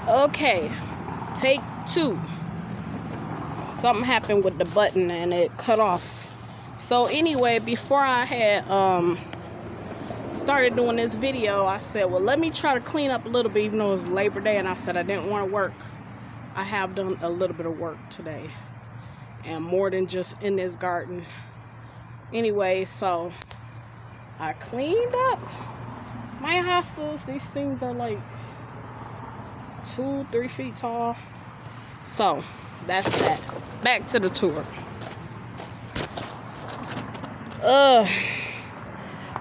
Okay, take 2. Something happened with the button and it cut off. So anyway, before I had started doing this video, I said, well, let me try to clean up a little bit, even though it's Labor Day, and I said I didn't want to work. I have done a little bit of work today, and more than just in this garden. Anyway, so I cleaned up my hostas. These things are like 2-3 feet tall. So that's that. Back to the tour.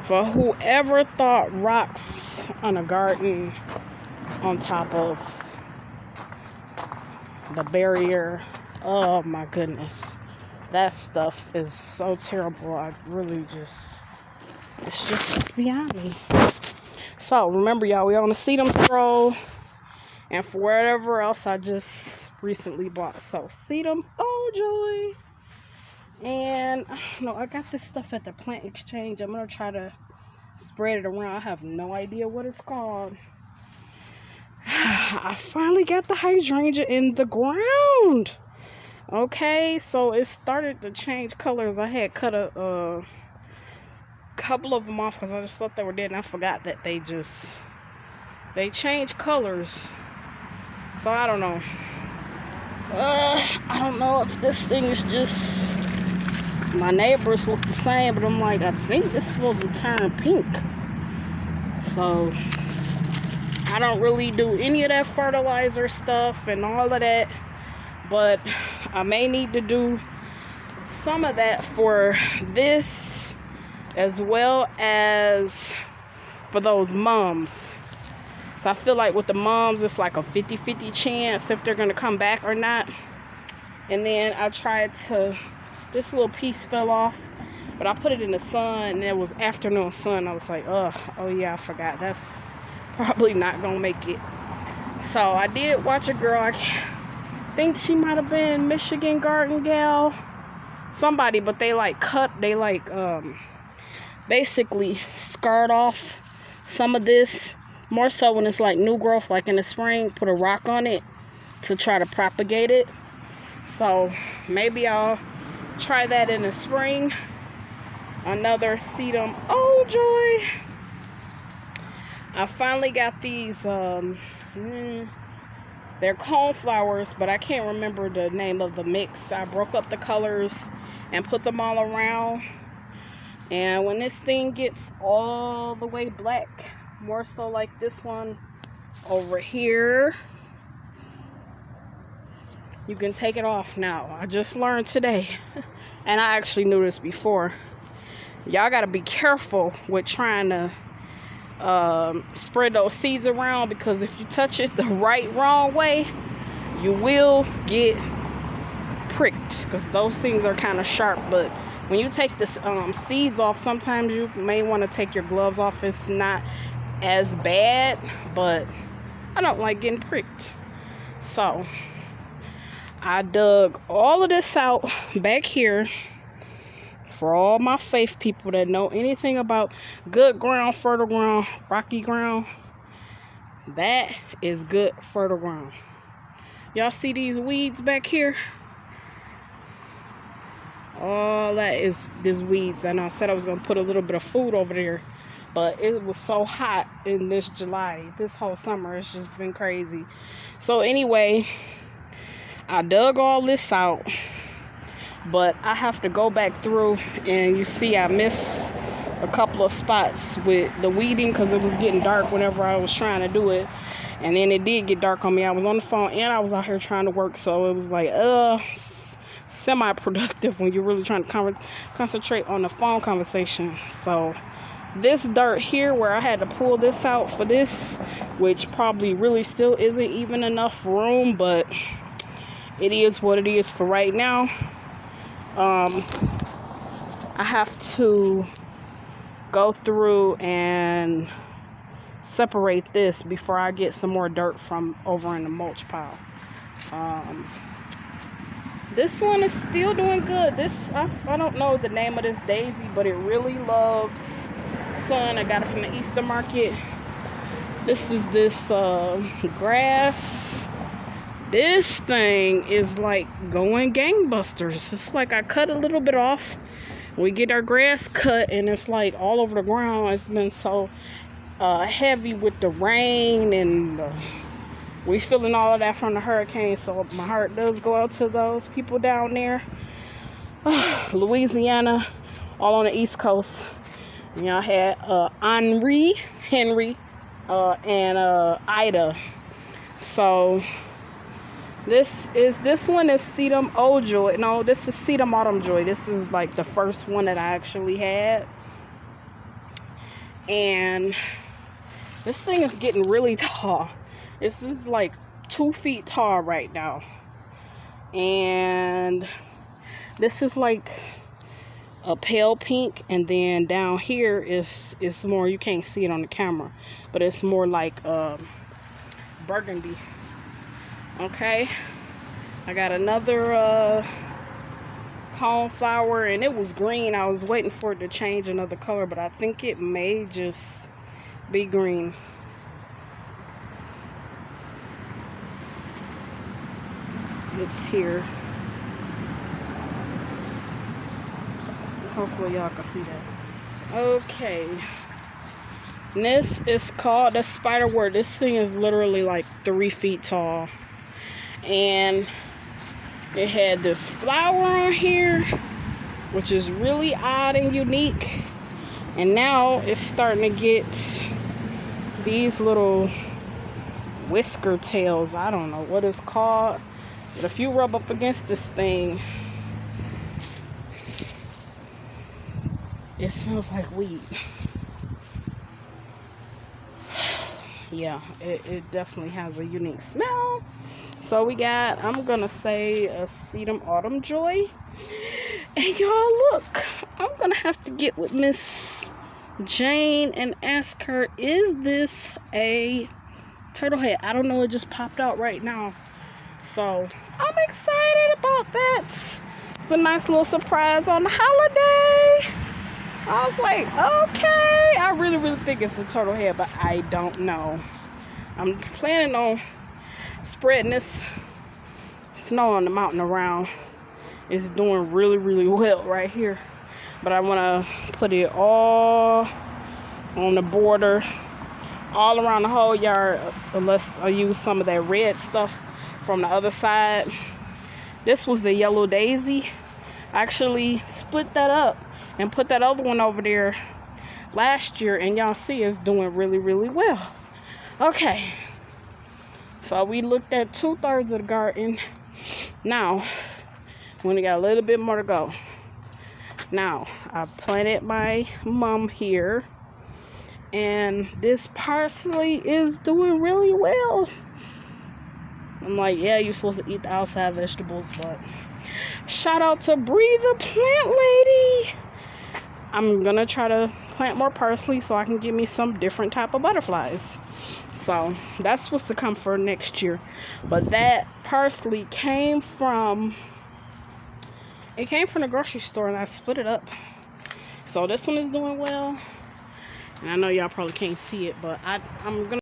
For whoever thought rocks on a garden on top of the barrier, oh my goodness, that stuff is so terrible. I really it's just beyond me. So remember, y'all, we on the Sedum Stroll, and for whatever else I just recently bought. So Sedum, oh joy. And I don't know, I got this stuff at the plant exchange. I'm gonna try to spread it around. I have no idea what it's called. I finally got the hydrangea in the ground. Okay, so it started to change colors. I had cut a couple of them off because I just thought they were dead, and I forgot that they change colors. So I don't know. I don't know if this thing is just, my neighbors look the same, but I'm like, I think this is supposed to turn pink. So I don't really do any of that fertilizer stuff and all of that, but I may need to do some of that for this, as well as for those mums. So I feel like with the mums, it's like a 50-50 chance if they're going to come back or not. And then I tried to, this little piece fell off, but I put it in the sun, and it was afternoon sun. I was like, oh yeah, I forgot. That's probably not going to make it. So I did watch a girl, I think she might have been Michigan Garden Gal, somebody, but they basically scarred off some of this, more so when it's like new growth, like in the spring, put a rock on it to try to propagate it. So maybe I'll try that in the spring. Another Sedum, oh joy. I finally got these, they're coneflowers, but I can't remember the name of the mix. I broke up the colors and put them all around. And when this thing gets all the way black, more so like this one over here, you can take it off now. I just learned today, and I actually knew this before. Y'all gotta be careful with trying to spread those seeds around, because if you touch it the wrong way, you will get pricked, because those things are kind of sharp. But when you take the seeds off, sometimes you may want to take your gloves off. It's not as bad, but I don't like getting pricked. So I dug all of this out back here for all my faith people that know anything about good ground, fertile ground, rocky ground. That is good fertile ground. Y'all see these weeds back here? All that is weeds. And I said I was going to put a little bit of food over there, but it was so hot in this July. This whole summer, it's just been crazy. So anyway, I dug all this out, but I have to go back through, and you see I missed a couple of spots with the weeding because it was getting dark whenever I was trying to do it. And then it did get dark on me. I was on the phone and I was out here trying to work, so it was like semi-productive when you're really trying to concentrate on the phone conversation. So this dirt here where I had to pull this out for this, which probably really still isn't even enough room, but it is what it is for right now. I have to go through and separate this before I get some more dirt from over in the mulch pile. This one is still doing good. This, I don't know the name of this daisy, but it really loves sun. I got it from the Easter market. This is this grass. This thing is like going gangbusters. It's like I cut a little bit off. We get our grass cut and it's like all over the ground. It's been so heavy with the rain and we feeling all of that from the hurricane. So my heart does go out to those people down there. Louisiana, all on the East Coast. Y'all had Henry, and Ida. So this one is Sedum Old Joy. No, this is Sedum Autumn Joy. This is like the first one that I actually had. And this thing is getting really tall. This is like 2 feet tall right now. And this is like a pale pink, and then down here is more, you can't see it on the camera, but it's more like burgundy. Okay, I got another coneflower, and it was green. I was waiting for it to change another color, but I think it may just be green. It's here. Hopefully y'all can see that. Okay. And this is called the Spiderwort. This thing is literally like 3 feet tall. And it had this flower on here, which is really odd and unique. And now it's starting to get these little whisker tails. I don't know what it's called. But if you rub up against this thing, it smells like weed. Yeah, it definitely has a unique smell. So we got, I'm gonna say a Sedum Autumn Joy. And y'all look, I'm gonna have to get with Miss Jane and ask her, is this a turtle head? I don't know, it just popped out right now. So I'm excited about that. It's a nice little surprise on the holiday. I was like, okay. I really think it's a turtle head, but I don't know. I'm planning on spreading this snow on the mountain around. It's doing really well right here. But I want to put it all on the border, all around the whole yard, unless I use some of that red stuff from the other side. This was the yellow daisy. I actually split that up and put that other one over there last year, and y'all see it's doing really well. Okay, so we looked at 2/3 of the garden. Now we only got a little bit more to go. Now I planted my mum here, and this parsley is doing really well. I'm like, yeah, you're supposed to eat the outside vegetables, but shout out to Bree the plant lady. I'm gonna try to plant more parsley so I can get me some different type of butterflies. So that's supposed to come for next year. But that parsley came from the grocery store, and I split it up. So this one is doing well. And I know y'all probably can't see it, but I'm gonna